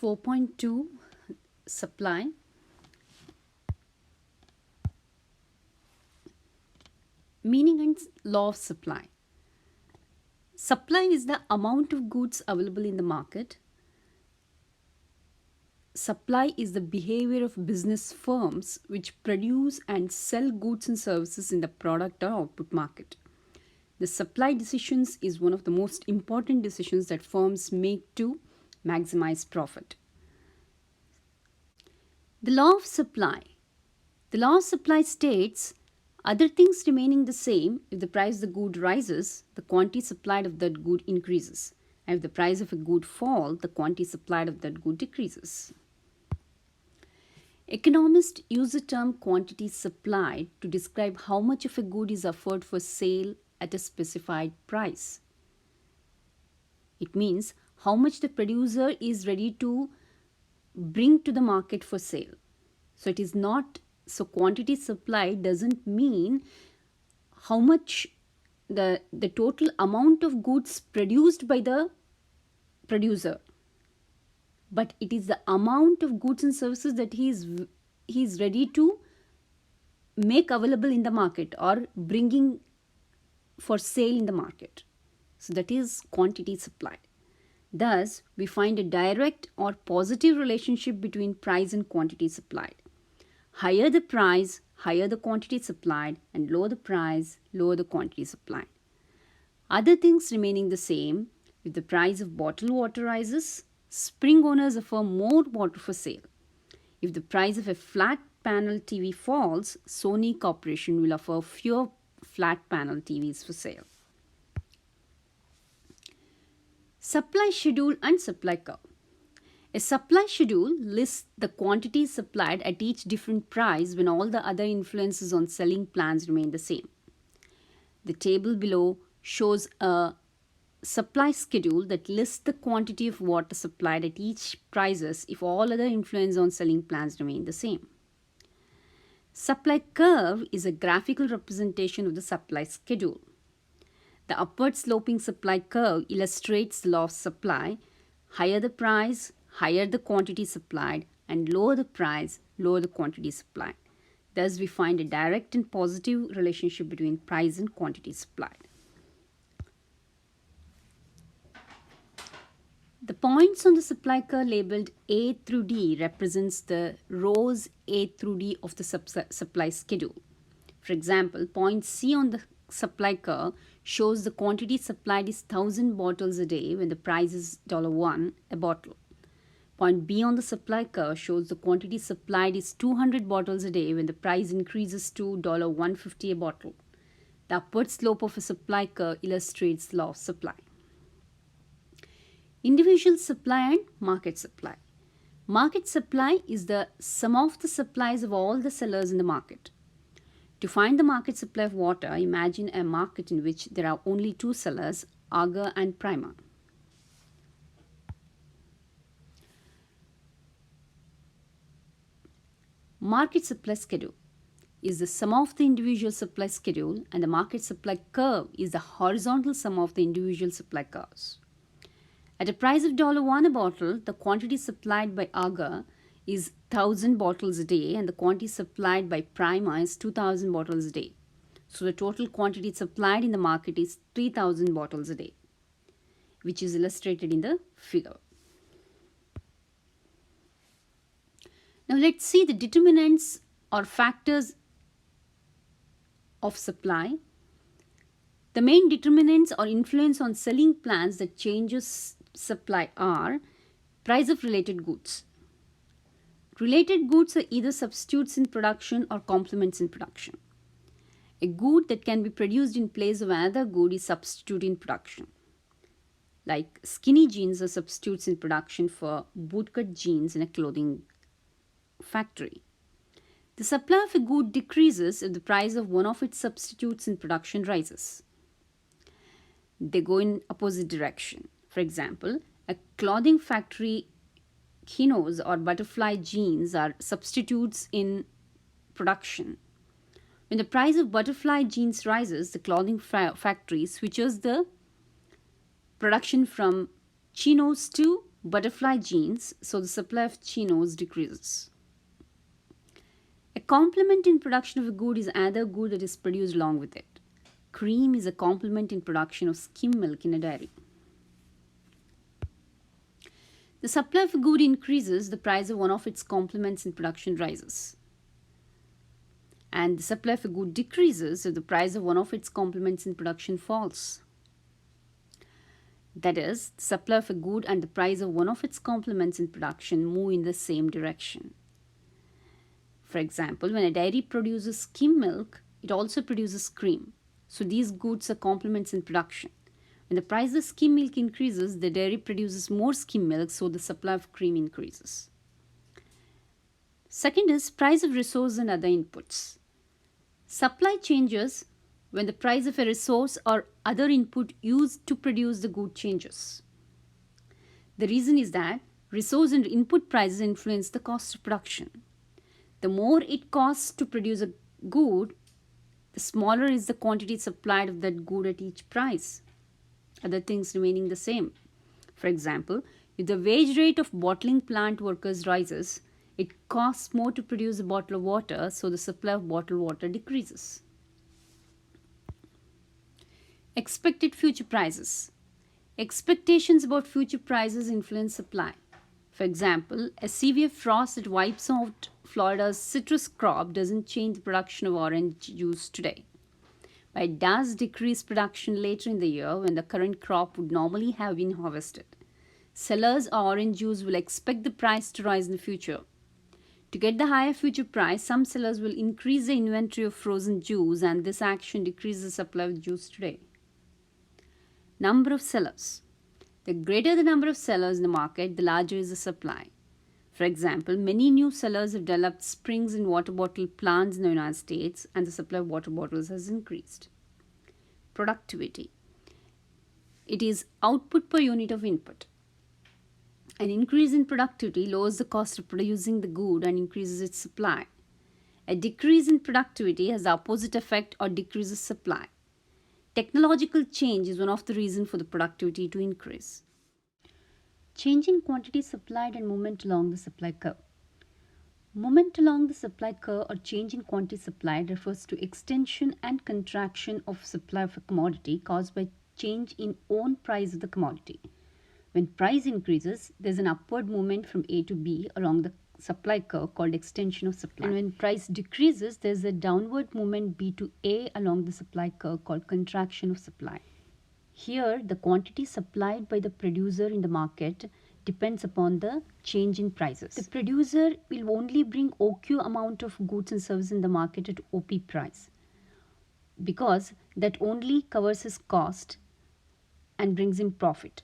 4.2 Supply. Meaning and law of supply. Supply is the amount of goods available in the market. Supply is the behavior of business firms which produce and sell goods and services in the product or output market. The supply decisions is one of the most important decisions that firms make to maximize profit. The law of supply. The law of supply states other things remaining the same, if the price of the good rises, the quantity supplied of that good increases. And if the price of a good falls, the quantity supplied of that good decreases. Economists use the term quantity supplied to describe how much of a good is offered for sale at a specified price. It means how much the producer is ready to bring to the market for sale. So it is not, so quantity supply doesn't mean how much the total amount of goods produced by the producer, but it is the amount of goods and services that he is ready to make available in the market or bringing for sale in the market. So that is quantity supplied. Thus, we find a direct or positive relationship between price and quantity supplied. Higher the price, higher the quantity supplied, and lower the price, lower the quantity supplied. Other things remaining the same, if the price of bottled water rises, spring owners offer more water for sale. If the price of a flat panel TV falls, Sony Corporation will offer fewer flat panel TVs for sale. Supply schedule and supply curve. A supply schedule lists the quantities supplied at each different price when all the other influences on selling plans remain the same. The table below shows a supply schedule that lists the quantity of water supplied at each prices if all other influences on selling plans remain the same. Supply curve is a graphical representation of the supply schedule. The upward sloping supply curve illustrates the law of supply. Higher the price, higher the quantity supplied, and lower the price, lower the quantity supplied. Thus, we find a direct and positive relationship between price and quantity supplied. The points on the supply curve labeled A through D represents the rows A through D of the supply schedule. For example, point C on the supply curve shows the quantity supplied is 1,000 bottles a day when the price is $1 a bottle. Point B on the supply curve shows the quantity supplied is 200 bottles a day when the price increases to $1.50 a bottle. The upward slope of a supply curve illustrates the law of supply. Individual supply and market supply. Market supply is the sum of the supplies of all the sellers in the market. To find the market supply of water, imagine a market in which there are only two sellers, Agar and Prima. Market supply schedule is the sum of the individual supply schedule, and the market supply curve is the horizontal sum of the individual supply curves. At a price of $1 a bottle, the quantity supplied by Agar is 1,000 bottles a day and the quantity supplied by Prima is 2,000 bottles a day. So the total quantity supplied in the market is 3,000 bottles a day, which is illustrated in the figure. Now let's see the determinants or factors of supply. The main determinants or influence on selling plans that changes supply are price of related goods. Related goods are either substitutes in production or complements in production. A good that can be produced in place of another good is substitute in production. Like skinny jeans are substitutes in production for bootcut jeans in a clothing factory. The supply of a good decreases if the price of one of its substitutes in production rises. They go in opposite direction. For example, a clothing factory chinos or butterfly jeans are substitutes in production. When the price of butterfly jeans rises, the clothing factory switches the production from chinos to butterfly genes, so the supply of chinos decreases. A complement in production of a good is another good that is produced along with it. Cream is a complement in production of skim milk in a dairy. The supply of a good increases, the price of one of its complements in production rises. And the supply of a good decreases if the price of one of its complements in production falls. That is, the supply of a good and the price of one of its complements in production move in the same direction. For example, when a dairy produces skim milk, it also produces cream. So these goods are complements in production. When the price of skim milk increases, the dairy produces more skim milk, so the supply of cream increases. Second is price of resource and other inputs. Supply changes when the price of a resource or other input used to produce the good changes. The reason is that resource and input prices influence the cost of production. The more it costs to produce a good, the smaller is the quantity supplied of that good at each price. Other things remaining the same. For example, if the wage rate of bottling plant workers rises, it costs more to produce a bottle of water, so the supply of bottled water decreases. Expected future prices. Expectations about future prices influence supply. For example, a severe frost that wipes out Florida's citrus crop doesn't change the production of orange juice today. But it does decrease production later in the year when the current crop would normally have been harvested. Sellers of orange juice will expect the price to rise in the future. To get the higher future price, some sellers will increase the inventory of frozen juice, and this action decreases the supply of juice today. Number of sellers. The greater the number of sellers in the market, the larger is the supply. For example, many new sellers have developed springs in water bottle plants in the United States, and the supply of water bottles has increased. Productivity. It is output per unit of input. An increase in productivity lowers the cost of producing the good and increases its supply. A decrease in productivity has the opposite effect or decreases supply. Technological change is one of the reasons for the productivity to increase. Change in quantity supplied and movement along the supply curve. Movement along the supply curve or change in quantity supplied refers to extension and contraction of supply of a commodity caused by change in own price of the commodity. When price increases, there is an upward movement from A to B along the supply curve called extension of supply. And when price decreases, there is a downward movement B to A along the supply curve called contraction of supply. Here, the quantity supplied by the producer in the market depends upon the change in prices. The producer will only bring OQ amount of goods and services in the market at OP price, because that only covers his cost and brings him profit.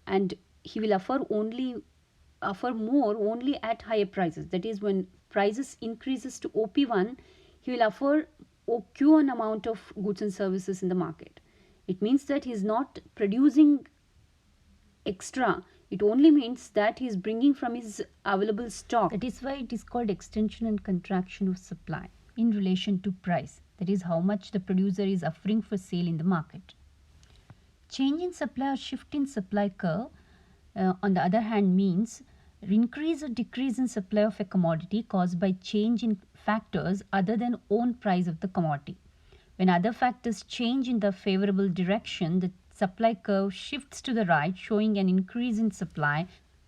And he will offer more only at higher prices. That is, when prices increases to OP1, he will offer OQ amount of goods and services in the market. It means that he is not producing extra. It only means that he is bringing from his available stock. That is why it is called extension and contraction of supply in relation to price. That is how much the producer is offering for sale in the market. Change in supply or shift in supply curve, on the other hand, means increase or decrease in supply of a commodity caused by change in factors other than own price of the commodity. When other factors change in the favorable direction, the supply curve shifts to the right, showing an increase in supply,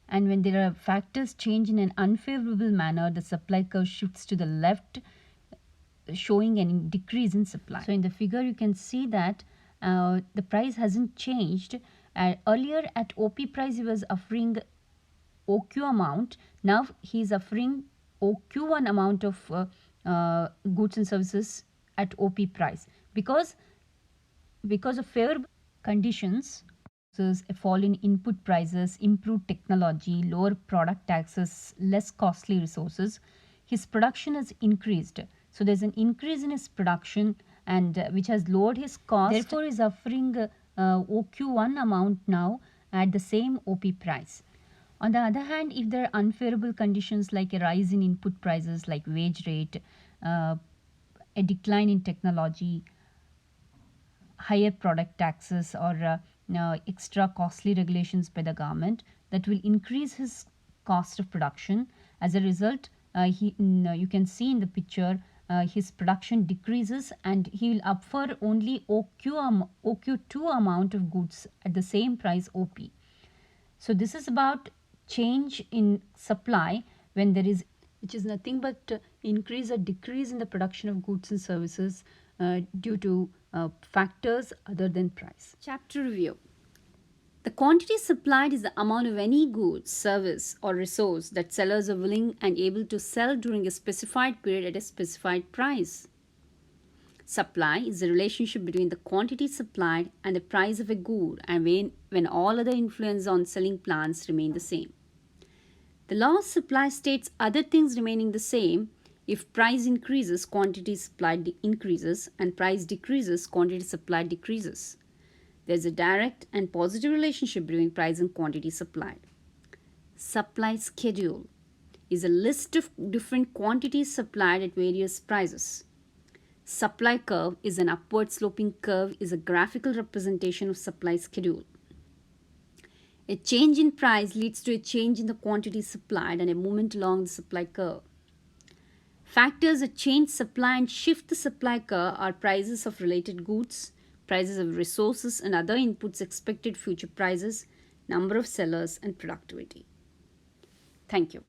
and when there are factors change in an unfavorable manner, the supply curve shifts to the left, showing a decrease in supply. So in the figure you can see that the price hasn't changed. Earlier at OP price he was offering OQ amount. Now he is offering OQ1 amount of goods and services at OP price because of favorable conditions, so a fall in input prices, improved technology, lower product taxes, less costly resources, his production has increased. So there's an increase in his production, and which has lowered his cost. Therefore, is offering OQ1 amount now at the same OP price. On the other hand, if there are unfavorable conditions like a rise in input prices like wage rate, a decline in technology, higher product taxes, or extra costly regulations by the government that will increase his cost of production. As a result, you can see in the picture his production decreases and he will offer only OQ2 amount of goods at the same price OP. So this is about change in supply when there is, which is nothing but increase or decrease in the production of goods and services due to factors other than price. Chapter review. The quantity supplied is the amount of any good, service, or resource that sellers are willing and able to sell during a specified period at a specified price. Supply is the relationship between the quantity supplied and the price of a good, and when all other influences on selling plans remain the same. The law of supply states other things remaining the same. If price increases, quantity supplied increases, and price decreases, quantity supplied decreases. There is a direct and positive relationship between price and quantity supplied. Supply schedule is a list of different quantities supplied at various prices. Supply curve is an upward sloping curve, is a graphical representation of supply schedule. A change in price leads to a change in the quantity supplied and a movement along the supply curve. Factors that change supply and shift the supply curve are prices of related goods, prices of resources and other inputs, expected future prices, number of sellers, and productivity. Thank you.